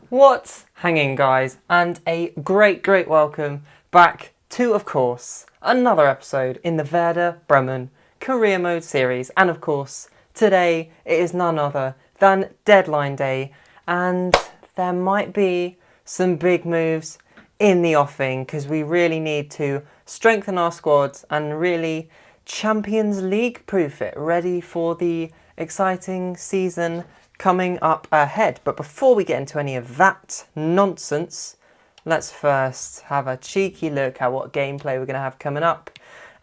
What's hanging, guys? And a great welcome back to, of course, another episode in the Werder Bremen Career Mode series. And of course, today it is none other than deadline day, and there might be some big moves in the offing because we really need to strengthen our squads and really Champions League proof it, ready for the exciting season coming up ahead. But before we get into any of that nonsense, let's first have a cheeky look at what gameplay we're going to have coming up.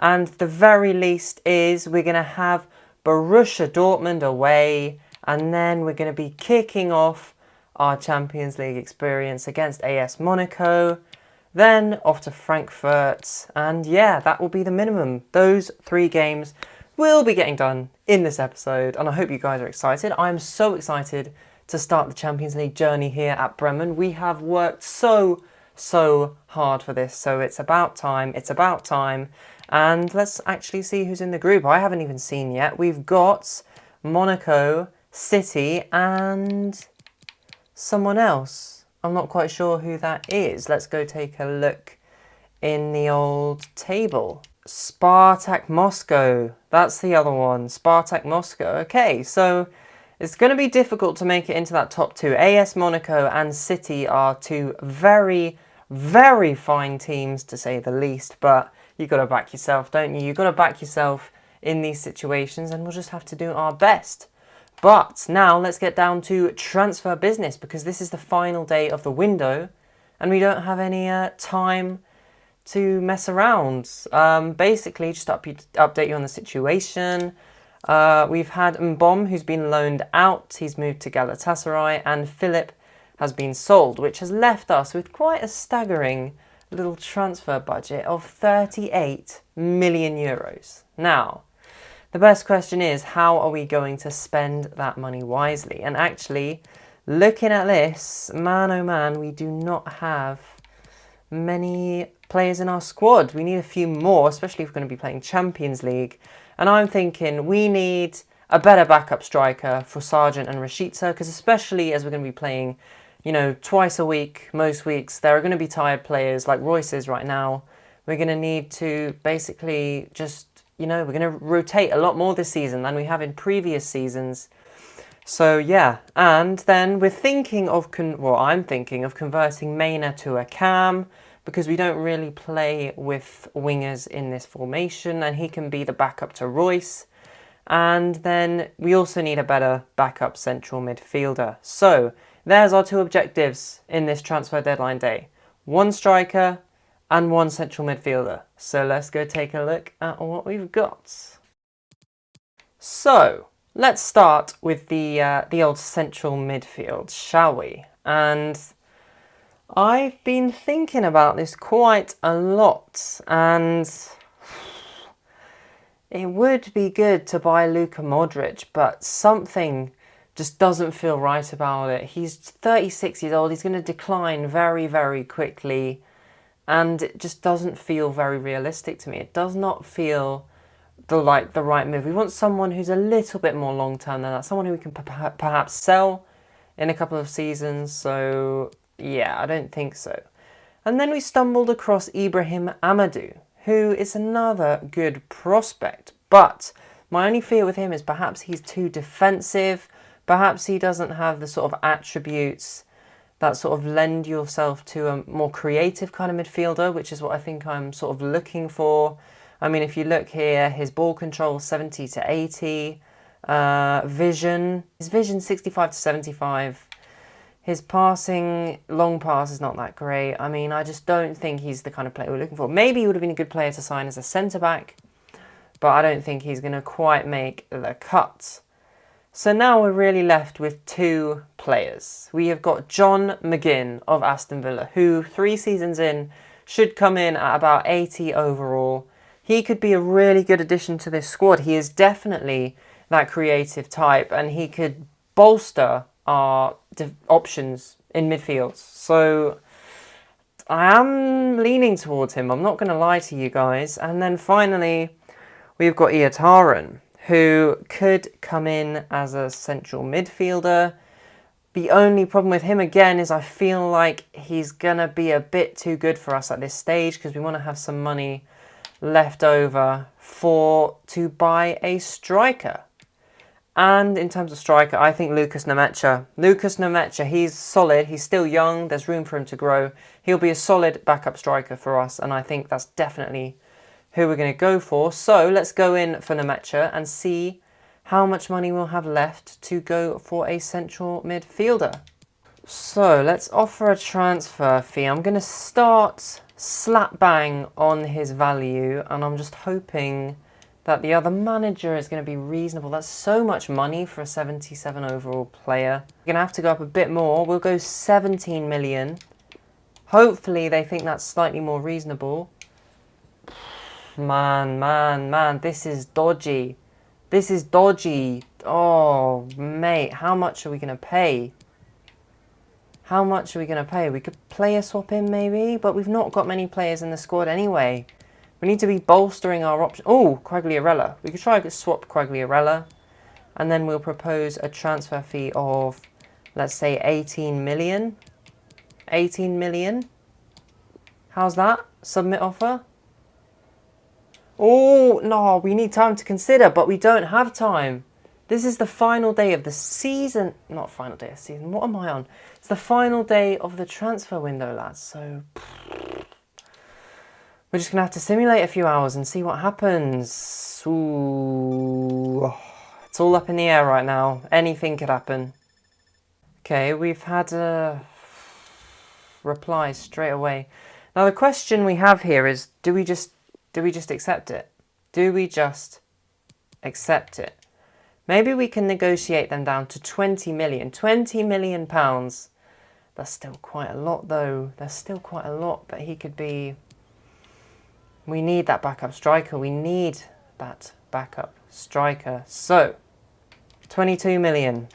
And the very least is we're going to have Borussia Dortmund away, and then we're going to be kicking off our Champions League experience against AS Monaco, then off to Frankfurt, and yeah, that will be the minimum. Those 3 games will be getting done in this episode, and I hope you guys are excited. I'm so excited to start the Champions League journey here at Bremen. We have worked so hard for this, so it's about time, and let's actually see who's in the group. I haven't even seen yet. We've got Monaco, City, and someone else. I'm not quite sure who that is. Let's go take a look in the old table. Spartak Moscow, that's the other one, Spartak Moscow. Okay, so it's going to be difficult to make it into that top 2. AS Monaco and City are 2 very fine teams, to say the least, but you got to back yourself, don't you? You got to back yourself in these situations, and we'll just have to do our best. But now let's get down to transfer business, because this is the final day of the window and we don't have any time to mess around. Basically, just update you on the situation. We've had Mbom, who's been loaned out. He's moved to Galatasaray, and Philip has been sold, which has left us with quite a staggering little transfer budget of 38 million euros. Now, the best question is, how are we going to spend that money wisely? And actually, looking at this, man oh man, we do not have many players in our squad. We need a few more, especially if we're going to be playing Champions League. And I'm thinking we need a better backup striker for Sargent and Rashica, because especially as we're going to be playing, you know, twice a week, most weeks, there are going to be tired players like Royce is right now. We're going to need to basically just, you know, we're going to rotate a lot more this season than we have in previous seasons. So yeah, and then we're thinking of, I'm thinking of converting Maina to a cam, because we don't really play with wingers in this formation, and he can be the backup to Royce. And then we also need a better backup central midfielder. So there's our 2 objectives in this transfer deadline day. 1 striker and 1 central midfielder. So let's go take a look at what we've got. So let's start with the old central midfield, shall we? And I've been thinking about this quite a lot, and it would be good to buy Luka Modric, but something just doesn't feel right about it. He's 36 years old, he's going to decline very quickly, and it just doesn't feel very realistic to me. It does not feel the right move. We want someone who's a little bit more long-term than that, someone who we can perhaps sell in a couple of seasons. So yeah, I don't think so. And then we stumbled across Ibrahim Amadou, who is another good prospect. But my only fear with him is perhaps he's too defensive. Perhaps he doesn't have the sort of attributes that sort of lend yourself to a more creative kind of midfielder, which is what I think I'm sort of looking for. I mean, if you look here, his ball control 70 to 80, his vision 65 to 75. His passing, long pass, is not that great. I mean, I just don't think he's the kind of player we're looking for. Maybe he would have been a good player to sign as a centre-back, but I don't think he's going to quite make the cut. So now we're really left with 2 players. We have got John McGinn of Aston Villa, who 3 seasons in should come in at about 80 overall. He could be a really good addition to this squad. He is definitely that creative type, and he could bolster our options in midfield. So I am leaning towards him, I'm not going to lie to you guys. And then finally, we've got Iataren, who could come in as a central midfielder. The only problem with him again is I feel like he's going to be a bit too good for us at this stage because we want to have some money left over to buy a striker. And in terms of striker, I think Lucas Nemecha, he's solid. He's still young. There's room for him to grow. He'll be a solid backup striker for us. And I think that's definitely who we're going to go for. So let's go in for Nemecha and see how much money we'll have left to go for a central midfielder. So let's offer a transfer fee. I'm going to start slap bang on his value. And I'm just hoping that the other manager is going to be reasonable. That's so much money for a 77 overall player. We're going to have to go up a bit more. We'll go 17 million. Hopefully they think that's slightly more reasonable. Man, this is dodgy. This is dodgy. Oh, mate, how much are we going to pay? How much are we going to pay? We could player swap in maybe, but we've not got many players in the squad anyway. We need to be bolstering our options. Oh, Quagliarella. We could try to swap Quagliarella. And then we'll propose a transfer fee of, let's say, 18 million. 18 million. How's that? Submit offer. Oh, no, we need time to consider, but we don't have time. This is the final day of the season. Not final day of the season. What am I on? It's the final day of the transfer window, lads. So we're just going to have to simulate a few hours and see what happens. Ooh, it's all up in the air right now. Anything could happen. Okay, we've had a reply straight away. Now the question we have here is, do we just accept it? Do we just accept it? Maybe we can negotiate them down to 20 million. 20 million pounds. That's still quite a lot though. That's still quite a lot, but he could be... We need that backup striker. We need that backup striker. So, 22 million.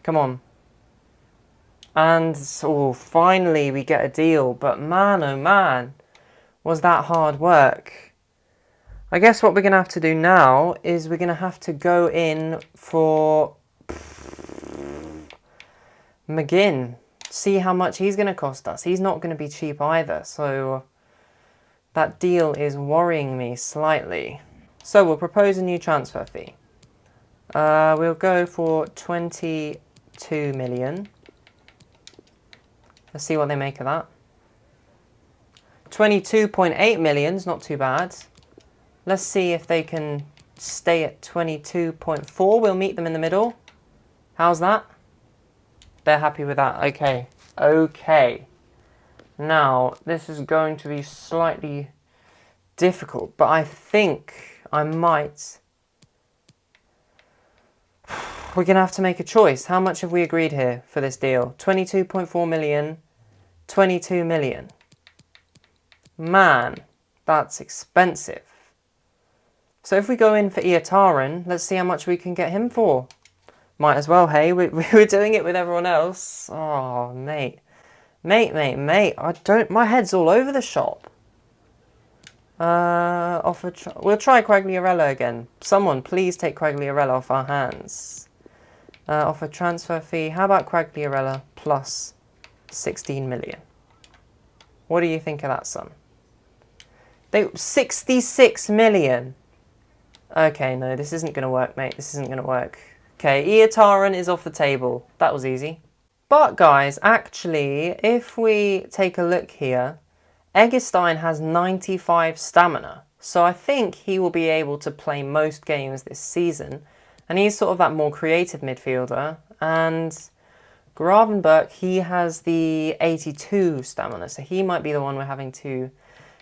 Come on. And, oh, finally we get a deal. But man, oh man, was that hard work. I guess what we're going to have to do now is we're going to have to go in for McGinn. See how much he's going to cost us. He's not going to be cheap either. So that deal is worrying me slightly. So we'll propose a new transfer fee. We'll go for 22 million. Let's see what they make of that. 22.8 million is not too bad. Let's see if they can stay at 22.4. We'll meet them in the middle. How's that? They're happy with that. Okay. Okay. Now, this is going to be slightly difficult, but I think I might... We're going to have to make a choice. How much have we agreed here for this deal? 22.4 million, 22 million. Man, that's expensive. So if we go in for Iataren, let's see how much we can get him for. Might as well, hey? We're doing it with everyone else. Oh, mate. Mate. My head's all over the shop. We'll try Quagliarella again. Someone, please take Quagliarella off our hands. Offer transfer fee. How about Quagliarella plus 16 million? What do you think of that, son? 66 million. Okay, no, this isn't going to work, mate. This isn't going to work. Okay, Iataren is off the table. That was easy. But, guys, actually, if we take a look here, Eggestein has 95 stamina. So I think he will be able to play most games this season. And he's sort of that more creative midfielder. And Gravenberch, he has the 82 stamina. So he might be the one we're having to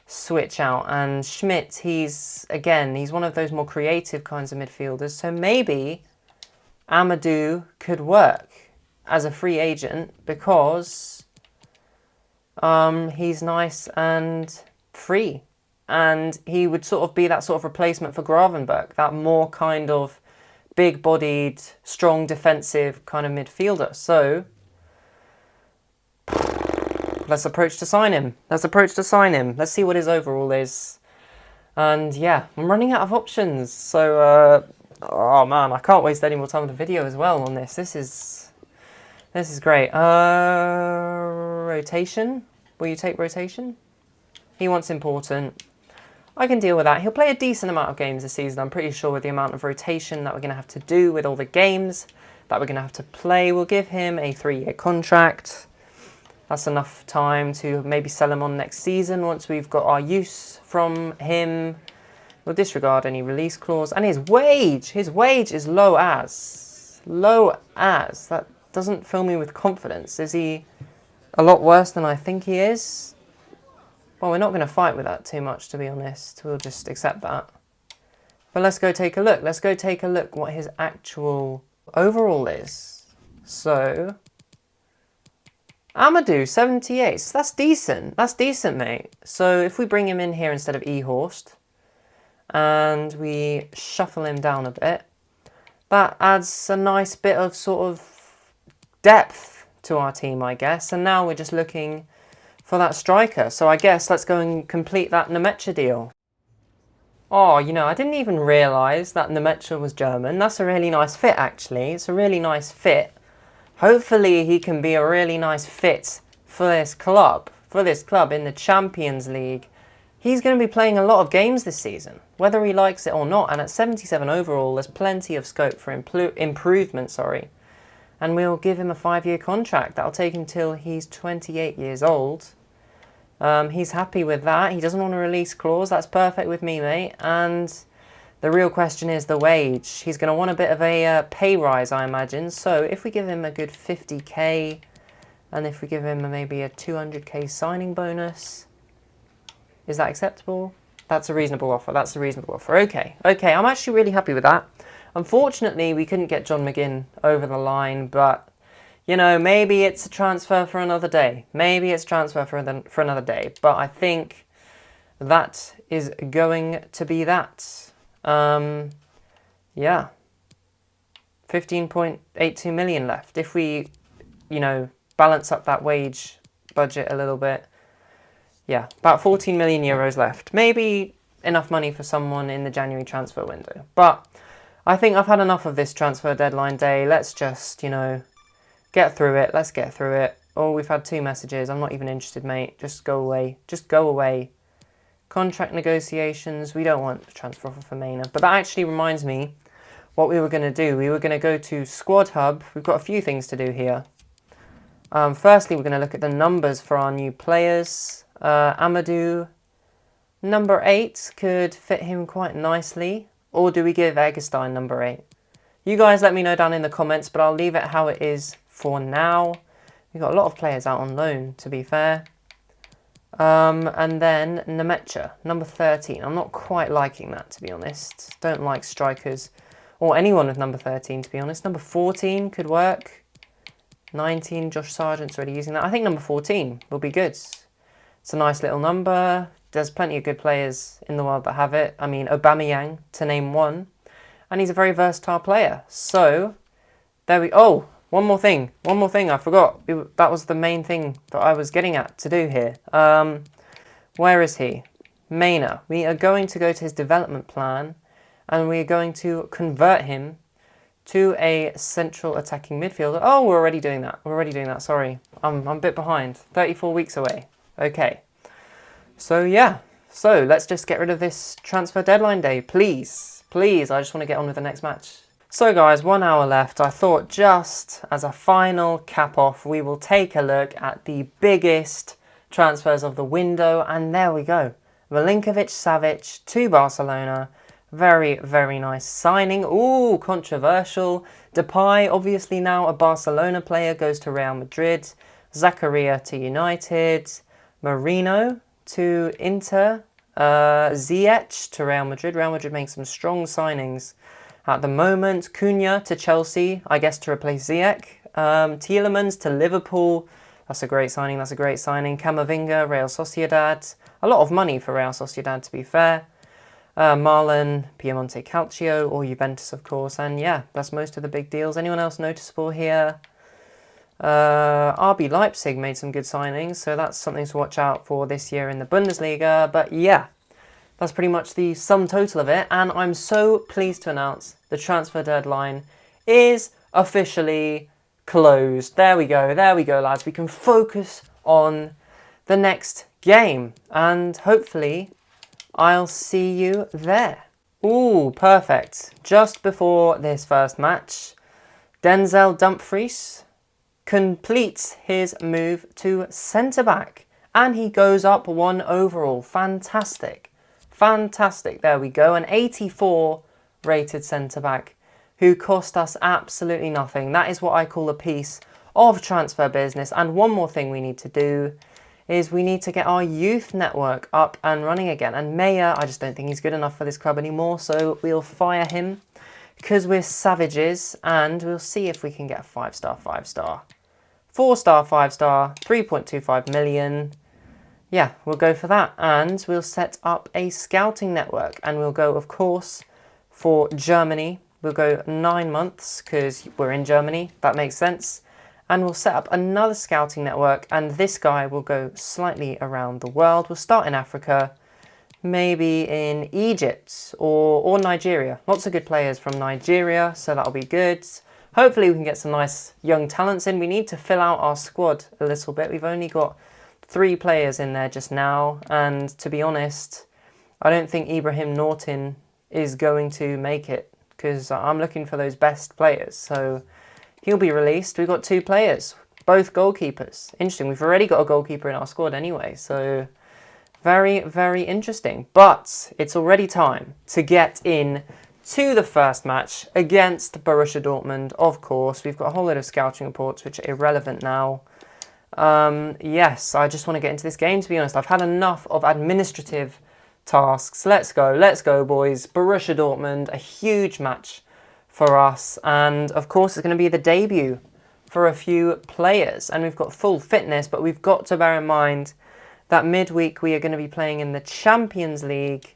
switch out. And Schmidt, he's one of those more creative kinds of midfielders. So maybe Amadou could work as a free agent because he's nice and free. And he would sort of be that sort of replacement for Gravenberch, that more kind of big-bodied, strong defensive kind of midfielder. So let's approach to sign him. Let's see what his overall is. And yeah, I'm running out of options. So, oh man, I can't waste any more time with the video as well on this. This This is great. Rotation? Will you take rotation? He wants important. I can deal with that. He'll play a decent amount of games this season. I'm pretty sure with the amount of rotation that we're going to have to do with all the games that we're going to have to play. We'll give him a 3-year contract. That's enough time to maybe sell him on next season once we've got our use from him. We'll disregard any release clause. And his wage is low as. Low as. That doesn't fill me with confidence. Is he a lot worse than I think he is? Well, we're not going to fight with that too much, to be honest. We'll just accept that. But let's go take a look. Let's go take a look what his actual overall is. So, Amadou, 78. So that's decent. That's decent, mate. So if we bring him in here instead of E-Horst, and we shuffle him down a bit, that adds a nice bit of sort of depth to our team, I guess. And now we're just looking for that striker. So I guess let's go and complete that Nemecha deal. Oh, you know, I didn't even realise that Nemecha was German. That's a really nice fit, actually. It's a really nice fit. Hopefully he can be a really nice fit for this club in the Champions League. He's going to be playing a lot of games this season, whether he likes it or not. And at 77 overall, there's plenty of scope for improvement, And we'll give him a 5-year contract. That'll take him till he's 28 years old. He's happy with that. He doesn't want a release clause. That's perfect with me, mate. And the real question is the wage. He's going to want a bit of a pay rise, I imagine. So if we give him a good 50k, and if we give him maybe a 200k signing bonus, is that acceptable? That's a reasonable offer. That's a reasonable offer. Okay, I'm actually really happy with that. Unfortunately, we couldn't get John McGinn over the line, but, you know, maybe it's a transfer for another day. Maybe it's a transfer for another day. But I think that is going to be that. Yeah. 15.82 million left. If we, you know, balance up that wage budget a little bit, yeah, about 14 million euros left. Maybe enough money for someone in the January transfer window. But I think I've had enough of this transfer deadline day. Let's just, you know, get through it. Let's get through it. Oh, we've had 2 messages. I'm not even interested, mate. Just go away. Just go away. Contract negotiations. We don't want a transfer offer for Maynard. But that actually reminds me what we were going to do. We were going to go to Squad Hub. We've got a few things to do here. Firstly, we're going to look at the numbers for our new players. Amadou, number 8, could fit him quite nicely. Or do we give Eggestein number 8? You guys let me know down in the comments, but I'll leave it how it is for now. We've got a lot of players out on loan, to be fair. And then Nemecha, number 13. I'm not quite liking that, to be honest. Don't like strikers, or anyone with number 13, to be honest. Number 14 could work. 19, Josh Sargent's already using that. I think number 14 will be good. It's a nice little number. There's plenty of good players in the world that have it. I mean, Aubameyang, to name one. And he's a very versatile player. So, there we... Oh, one more thing I forgot. That was the main thing that I was getting at to do here. Where is he? Maynard. We are going to go to his development plan, and we are going to convert him to a central attacking midfielder. Oh, we're already doing that. Sorry. I'm a bit behind. 34 weeks away. Okay. So, yeah. So, let's just get rid of this transfer deadline day. Please. Please. I just want to get on with the next match. So, guys, 1 hour left. I thought just as a final cap off, we will take a look at the biggest transfers of the window. And there we go. Milinkovic-Savic to Barcelona. Very, very nice signing. Ooh, controversial. Depay, obviously now a Barcelona player, goes to Real Madrid. Zakaria to United. Marino to Inter. Ziyech to Real Madrid. Real Madrid makes some strong signings at the moment. Cunha to Chelsea, I guess to replace Ziyech. Tielemans to Liverpool. That's a great signing. Camavinga, Real Sociedad. A lot of money for Real Sociedad, to be fair. Marlon, Piemonte Calcio, or Juventus, of course. And yeah, that's most of the big deals. Anyone else noticeable here? RB Leipzig made some good signings, so that's something to watch out for this year in the Bundesliga. But yeah, that's pretty much the sum total of it. And I'm so pleased to announce the transfer deadline is officially closed. There we go, lads. We can focus on the next game, and hopefully I'll see you there. Ooh, perfect. Just before this first match, Denzel Dumfries completes his move to centre-back, and he goes up 1 overall. Fantastic. Fantastic. There we go. An 84 rated centre-back who cost us absolutely nothing. That is what I call a piece of transfer business. And one more thing we need to do is we need to get our youth network up and running again. And Meyer, I just don't think he's good enough for this club anymore, so we'll fire him because we're savages, and we'll see if we can get a 5-star, 5-star. 4-star, 5-star, 3.25 million. Yeah, we'll go for that, and we'll set up a scouting network, and we'll go, of course, for Germany. We'll go 9 months because we're in Germany. That makes sense. And we'll set up another scouting network, and this guy will go slightly around the world. We'll start in Africa, maybe in Egypt or Nigeria. Lots of good players from Nigeria, so that'll be good. Hopefully we can get some nice young talents in. We need to fill out our squad a little bit. We've only got 3 players in there just now, and to be honest, I don't think Ibrahim Amadou is going to make it because I'm looking for those best players. So he'll be released. We've got 2 players, both goalkeepers. Interesting. We've already got a goalkeeper in our squad anyway, so very, very interesting. But it's already time to get in to the first match against Borussia Dortmund. Of course, we've got a whole lot of scouting reports which are irrelevant now. Yes, I just want to get into this game, to be honest. I've had enough of administrative tasks. Let's go, boys. Borussia Dortmund, a huge match for us, and of course it's going to be the debut for a few players, and we've got full fitness, but we've got to bear in mind that midweek we are going to be playing in the Champions League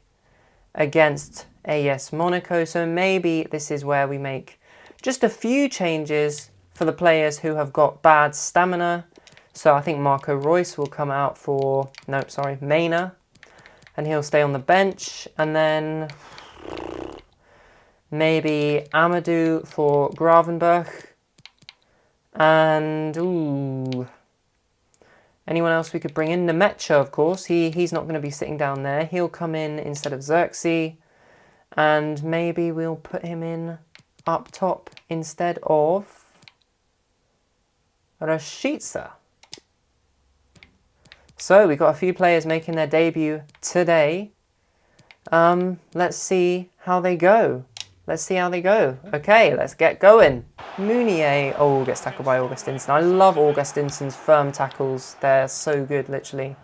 against AS Monaco, so maybe this is where we make just a few changes for the players who have got bad stamina. So I think Marco Reus will come out for, Maina, and he'll stay on the bench, and then maybe Amadou for Gravenberch. And, anyone else we could bring in? Nemecha, of course. He's not going to be sitting down there. He'll come in instead of Xerxes. And maybe we'll put him in up top instead of Rashica. So we've got a few players making their debut today. Let's see how they go. Okay, let's get going. Mounier, gets tackled by Augustinsson. I love Augustinson's firm tackles. They're so good, literally.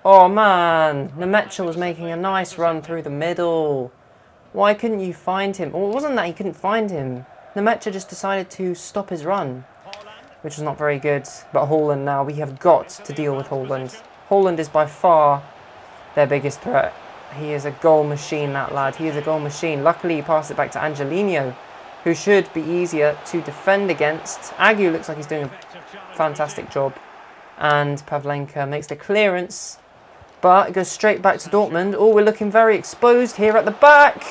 Oh man, Nemecha was making a nice run through the middle. Why couldn't you find him? Or it wasn't that he couldn't find him. Nemecha just decided to stop his run, which was not very good. But Haaland now, we have got to deal with Haaland. Haaland is by far their biggest threat. He is a goal machine, that lad. He is a goal machine. Luckily, he passed it back to Angelino, who should be easier to defend against. Agu looks like he's doing a fantastic job. And Pavlenka makes the clearance, but it goes straight back to Dortmund. Oh, we're looking very exposed here at the back.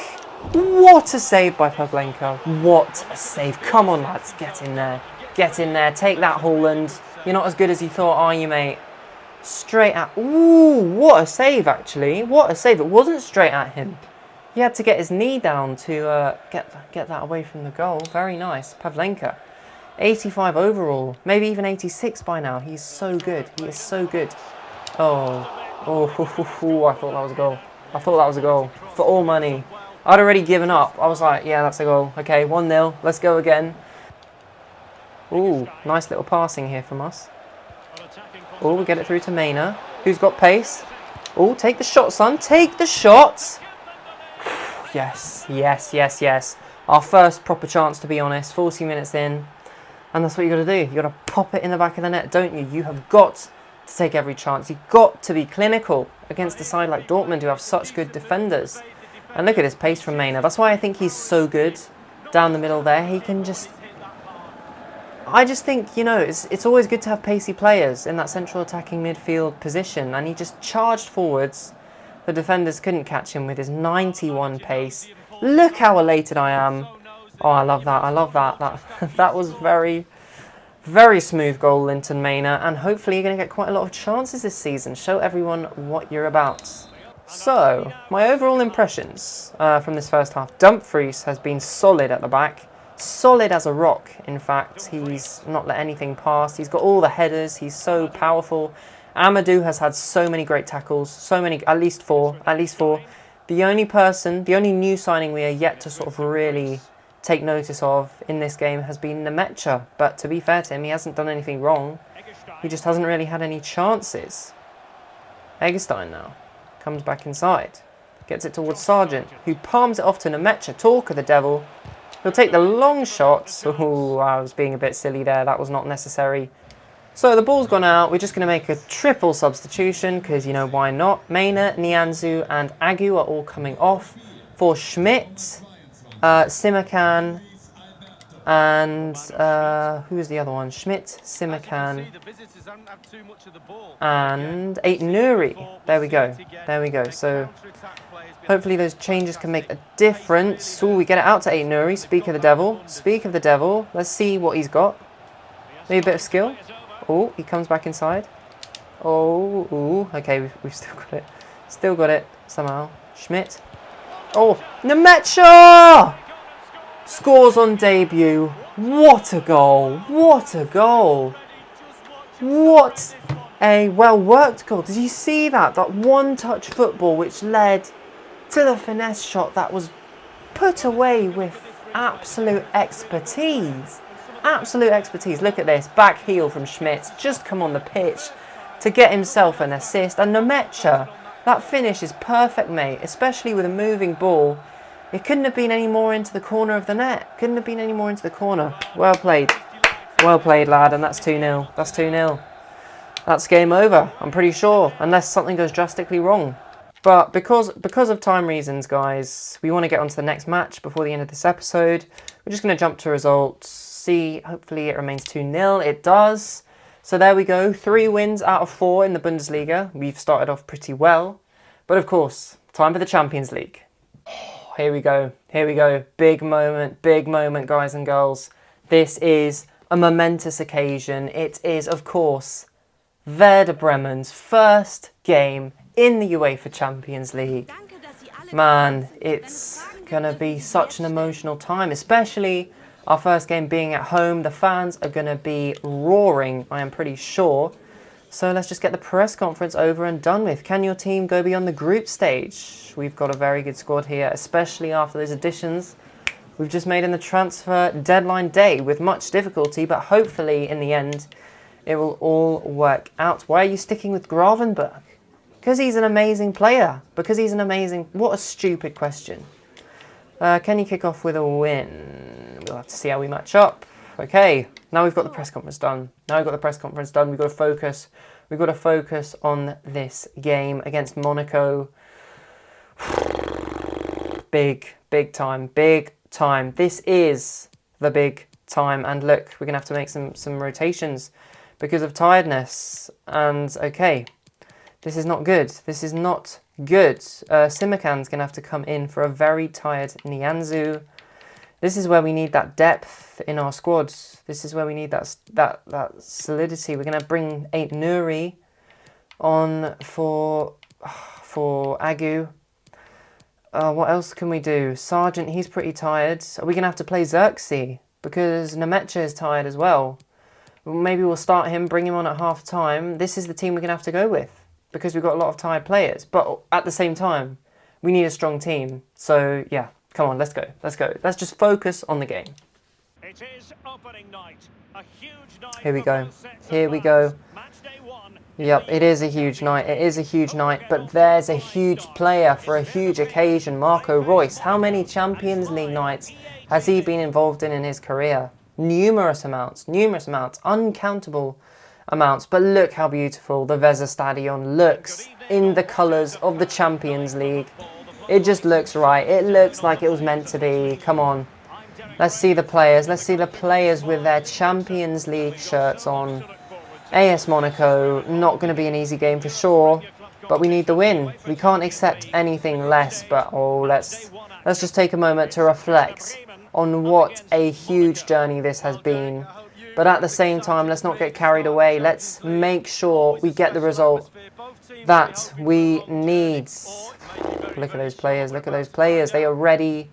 What a save by Pavlenka. What a save. Come on, lads. Get in there. Get in there. Take that, Haaland. You're not as good as you thought, are you, mate? Straight at... Ooh, what a save, actually. What a save. It wasn't straight at him. He had to get his knee down to get that away from the goal. Very nice. Pavlenka. 85 overall. Maybe even 86 by now. He's so good. He is so good. Oh, I thought that was a goal. I thought that was a goal. For all money. I'd already given up. I was like, yeah, that's a goal. Okay, 1-0. Let's go again. Ooh, nice little passing here from us. Oh, we get it through to Maina, who's got pace. Oh, take the shot, son. Take the shot. Yes. Our first proper chance, to be honest. 40 minutes in. And that's what you got to do. You got to pop it in the back of the net, don't you? You have got to take every chance. You've got to be clinical against a side like Dortmund, who have such good defenders. And look at his pace from Maina. That's why I think he's so good down the middle there. He can just... I just think, it's always good to have pacey players in that central attacking midfield position. And he just charged forwards. The defenders couldn't catch him with his 91 pace. Look how elated I am Oh, I love that. I love that. That was very, very smooth goal, Linton Maynard, and hopefully you're going to get quite a lot of chances this season. Show everyone what you're about. So, my overall impressions from this first half. Dumfries has been solid at the back. Solid as a rock, in fact. He's not let anything pass. He's got all the headers. He's so powerful. Amadou has had so many great tackles. So many, at least four. The only new signing we are yet to sort of really take notice of in this game has been Nemecha. But to be fair to him, he hasn't done anything wrong. He just hasn't really had any chances. Eggestein now comes back inside. Gets it towards Sargent, who palms it off to Nemecha. Talk of the devil. He'll take the long shots. Oh, I was being a bit silly there. That was not necessary. So the ball's gone out. We're just going to make a triple substitution because, you know, why not? Maina, Nianzou and Agu are all coming off for Schmidt, Simakan, and who is the other one? Schmidt, Simakan, and Aït-Nouri. There we go. There we go. So hopefully those changes can make a difference. Ooh, we get it out to Aït-Nouri. Speak of the devil. Speak of the devil. Let's see what he's got. Maybe a bit of skill. Oh, he comes back inside. Oh, ooh. Okay, we've still got it. Still got it somehow. Schmidt. Oh, Nemecha! Scores on debut. What a goal. What a goal. What a well-worked goal. Did you see that? That one-touch football which led to the finesse shot that was put away with absolute expertise. Absolute expertise. Look at this. Back heel from Schmidt. Just come on the pitch to get himself an assist. And Nemecha, that finish is perfect, mate. Especially with a moving ball. It couldn't have been any more into the corner of the net. Couldn't have been any more into the corner. Well played. Well played, lad. And that's 2-0. That's 2-0. That's game over, I'm pretty sure. Unless something goes drastically wrong. But because of time reasons, guys, we want to get on to the next match before the end of this episode. We're just going to jump to results. See, hopefully it remains 2-0. It does. So there we go. 3 wins out of 4 in the Bundesliga. We've started off pretty well. But of course, time for the Champions League. Here we go. Here we go. Big moment, guys and girls. This is a momentous occasion. It is, of course, Werder Bremen's first game in the UEFA Champions League. Man, it's going to be such an emotional time, especially our first game being at home. The fans are going to be roaring, I am pretty sure. So let's just get the press conference over and done with. Can your team go beyond the group stage? We've got a very good squad here, especially after those additions we've just made in the transfer deadline day with much difficulty, but hopefully in the end it will all work out. Why are you sticking with Gravenberg? Because he's an amazing player. Because he's an amazing... What a stupid question. Can you kick off with a win? We'll have to see how we match up. Okay, now we've got the press conference done. We've got to focus. We've got to focus on this game against Monaco. Big time. This is the big time. And look, we're going to have to make some rotations because of tiredness. And okay, this is not good. Simakan's going to have to come in for a very tired Nianzou. This is where we need that depth in our squads. This is where we need that solidity. We're going to bring Aït-Nouri on for Agu. What else can we do? Sargent, he's pretty tired. Are we going to have to play Xerxes? Because Nemecha is tired as well. Maybe we'll start him, bring him on at half time. This is the team we're going to have to go with because we've got a lot of tired players. But at the same time, we need a strong team. So, yeah, come on, let's go. Let's just focus on the game. It is opening night. A huge night. Here we go. Yep, it is a huge night. But there's a huge player for a huge occasion, Marco Reus. How many Champions League nights has he been involved in his career? Numerous amounts, uncountable amounts. But look how beautiful the Weserstadion looks in the colours of the Champions League. It just looks right. It looks like it was meant to be. Come on. Let's see the players. With their Champions League shirts on. AS Monaco, not going to be an easy game for sure, but we need the win. We can't accept anything less, but let's just take a moment to reflect on what a huge journey this has been. But at the same time, let's not get carried away. Let's make sure we get the result that we need. Look at those players, look at those players. They are ready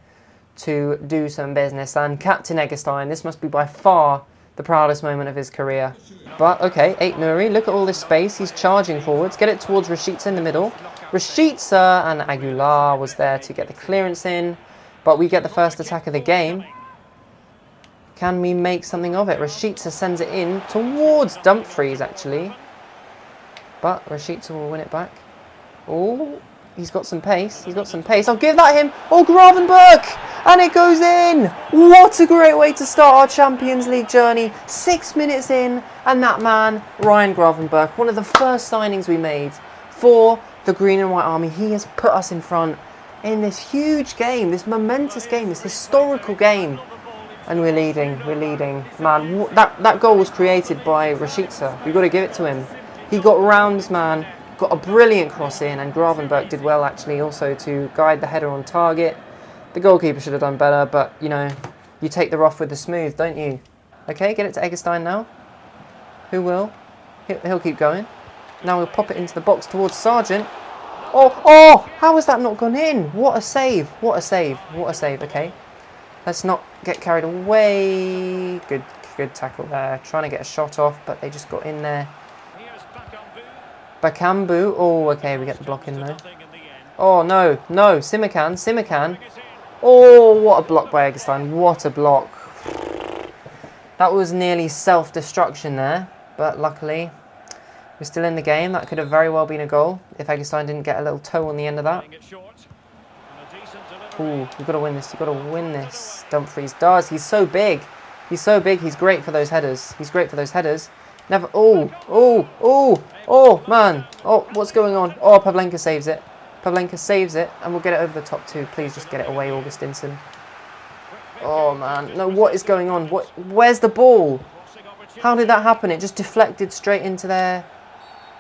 to do some business. And Captain Eggestein, this must be by far the proudest moment of his career. But, okay, Aït-Nouri, look at all this space. He's charging forwards. Get it towards Rashica in the middle. Rashica and Aguilar was there to get the clearance in. But we get the first attack of the game. Can we make something of it? Rashica sends it in towards Dumfries, actually. But Rashica will win it back. Oh, he's got some pace. He's got some pace. I'll give that him. Oh, Gravenberch! And it goes in! What a great way to start our Champions League journey. 6 minutes in, and that man, Ryan Gravenberch, one of the first signings we made for the Green and White Army. He has put us in front in this huge game, this momentous game, this historical game. And we're leading. Man, that goal was created by Rashica. We've got to give it to him. He got round this man, got a brilliant cross in, and Gravenberch did well, actually, also to guide the header on target. The goalkeeper should have done better, but, you know, you take the rough with the smooth, don't you? Okay, get it to Eggestein now. Who will? He'll keep going. Now we'll pop it into the box towards Sargent. Oh, how has that not gone in? What a save, what a save, what a save, okay. Let's not get carried away. Good tackle there. Trying to get a shot off, but they just got in there. Bakambu. Oh, okay, we get the block in though. Oh, no, Simakan. Oh, what a block by Eggestein. What a block. That was nearly self-destruction there, but luckily we're still in the game. That could have very well been a goal if Eggestein didn't get a little toe on the end of that. Ooh, you've got to win this. You've got to win this. Dumfries does. He's so big. He's great for those headers. Never. Oh, man. Oh, what's going on? Oh, Pavlenka saves it. And we'll get it over the top too. Please just get it away, Augustinsson. Oh, man. No, what is going on? Where's the ball? How did that happen? It just deflected straight into their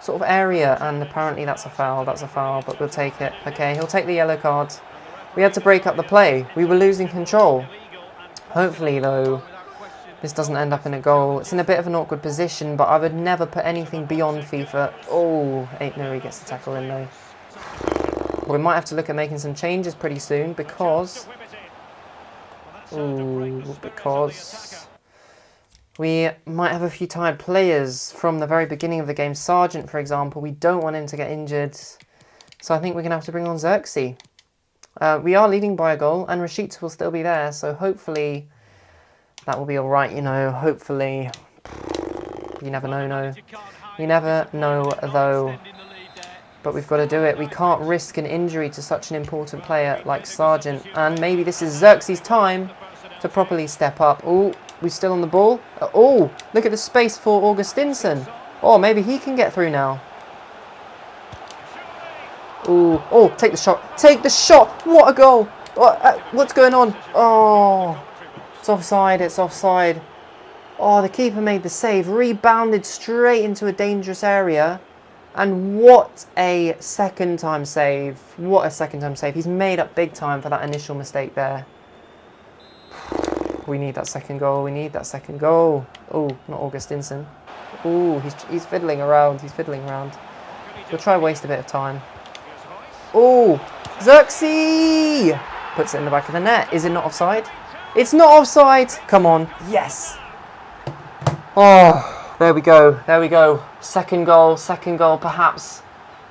sort of area. And apparently that's a foul. But we'll take it. Okay, he'll take the yellow card. We had to break up the play. We were losing control. Hopefully, though, this doesn't end up in a goal. It's in a bit of an awkward position, but I would never put anything beyond FIFA. Oh, Aït-Nouri gets the tackle in, though. We might have to look at making some changes pretty soon because we might have a few tired players from the very beginning of the game. Sargent, for example, we don't want him to get injured. So I think we're going to have to bring on Xerxes. We are leading by a goal, and Rashica will still be there, so hopefully that will be alright, you know, hopefully. You never know, no. You never know, though. But we've got to do it. We can't risk an injury to such an important player like Sargent, and maybe this is Xerxes' time to properly step up. Oh, we're still on the ball. Oh, look at the space for Augustinsson. Oh, maybe he can get through now. Ooh, oh, take the shot. What a goal. What's going on? Oh, it's offside. Oh, the keeper made the save, rebounded straight into a dangerous area. And what a second time save. He's made up big time for that initial mistake there. We need that second goal. Oh, not Augustinsson. Ooh, he's fiddling around. We'll try and waste a bit of time. Oh, Xerxes! Puts it in the back of the net. Is it not offside? It's not offside! Come on. Yes! Oh, there we go. Second goal, perhaps.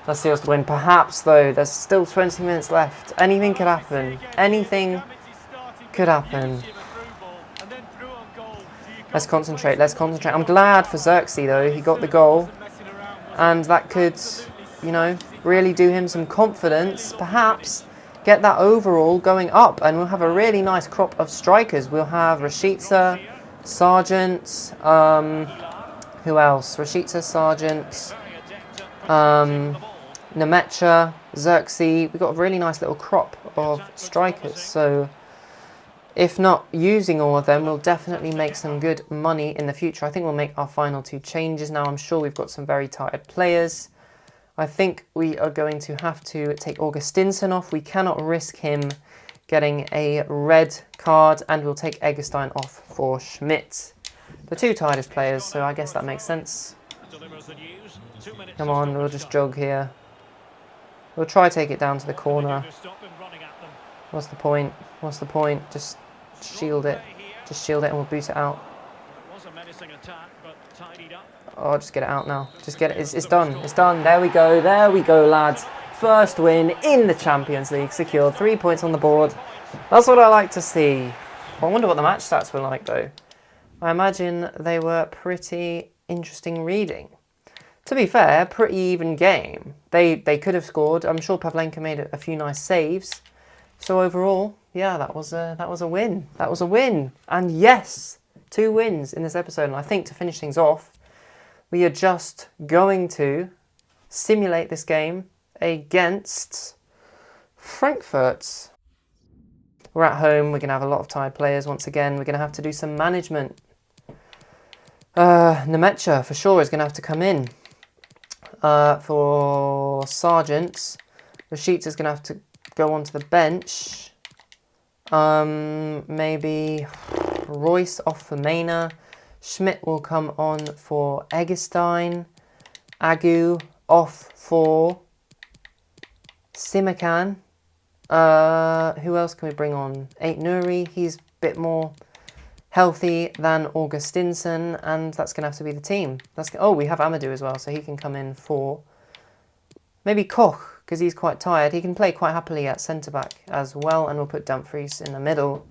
Let's see us to win. Perhaps, though. There's still 20 minutes left. Anything could happen. Let's concentrate. I'm glad for Xerxes, though. He got the goal. And that could, you know, really do him some confidence. Perhaps get that overall going up. And we'll have a really nice crop of strikers. We'll have Rashica, Sargent, who else? Rashica, Sargent, Nemecha, Xerxes. We've got a really nice little crop of strikers. So if not using all of them, we'll definitely make some good money in the future. I think we'll make our final 2 changes now. I'm sure we've got some very tired players. I think we are going to have to take Augustinsson off. We cannot risk him getting a red card, and we'll take Eggestein off for Schmidt. The two tightest players, so I guess that makes sense. Come on, we'll just jog here. We'll try to take it down to the corner. What's the point? What's the point? Just shield it. Just shield it and we'll boot it out. Oh, just get it out now. Just get it. It's done. It's done. There we go. There we go, lads. First win in the Champions League secured. 3 points on the board. That's what I like to see. I wonder what the match stats were like, though. I imagine they were pretty interesting reading. To be fair, pretty even game. They could have scored. I'm sure Pavlenka made a few nice saves. So overall, yeah, that was a win. That was a win. And yes, 2 wins in this episode. And I think to finish things off, we are just going to simulate this game against Frankfurt. We're at home. We're going to have a lot of tired players once again. We're going to have to do some management. Nemecha, for sure, is going to have to come in. For Sargent, Rashica is going to have to go onto the bench. Maybe Royce off for Mena. Schmidt will come on for Eggestein. Agu off for Simakan. Who else can we bring on? Ait Nuri, he's a bit more healthy than Augustinsson, and that's going to have to be the team. Oh, we have Amadou as well, so he can come in for maybe Koch, because he's quite tired. He can play quite happily at centre-back as well, and we'll put Dumfries in the middle.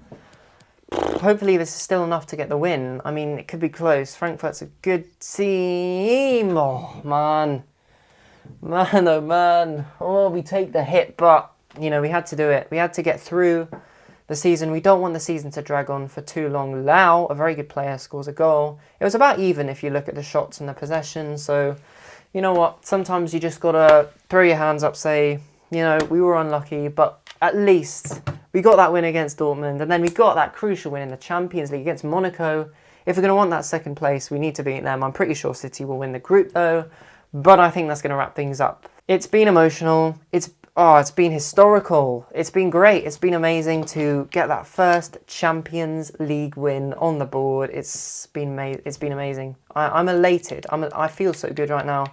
Hopefully this is still enough to get the win. I mean, it could be close. Frankfurt's a good team. Oh, man. Man, oh, man. Oh, we take the hit, but, you know, we had to do it. We had to get through the season. We don't want the season to drag on for too long. Lau, a very good player, scores a goal. It was about even if you look at the shots and the possession. So, you know what? Sometimes you just got to throw your hands up, say, you know, we were unlucky, but at least we got that win against Dortmund. And then we got that crucial win in the Champions League against Monaco. If we're going to want that second place, we need to beat them. I'm pretty sure City will win the group, though. But I think that's going to wrap things up. It's been emotional. It's been historical. It's been great. It's been amazing to get that first Champions League win on the board. It's been amazing. I'm elated. I feel so good right now.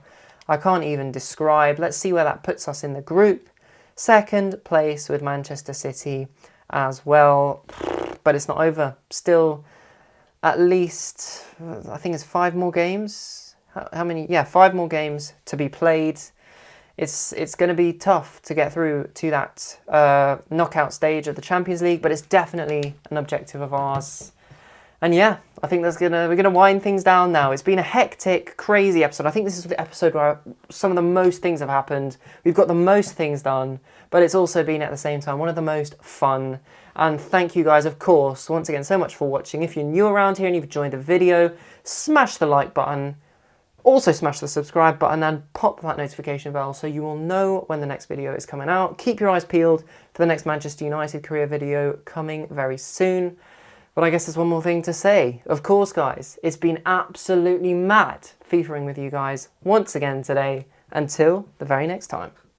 I can't even describe. Let's see where that puts us in the group. Second place with Manchester City as well. But it's not over. Still at least, I think it's 5 more games. How many? Yeah, 5 more games to be played. It's going to be tough to get through to that knockout stage of the Champions League, but it's definitely an objective of ours. And yeah, I think we're gonna wind things down now. It's been a hectic, crazy episode. I think this is the episode where some of the most things have happened. We've got the most things done, but it's also been at the same time one of the most fun. And thank you guys, of course, once again so much for watching. If you're new around here and you've joined the video, smash the like button. Also smash the subscribe button and pop that notification bell so you will know when the next video is coming out. Keep your eyes peeled for the next Manchester United career video coming very soon. But I guess there's one more thing to say. Of course, guys, it's been absolutely mad FIFAing with you guys once again today. Until the very next time.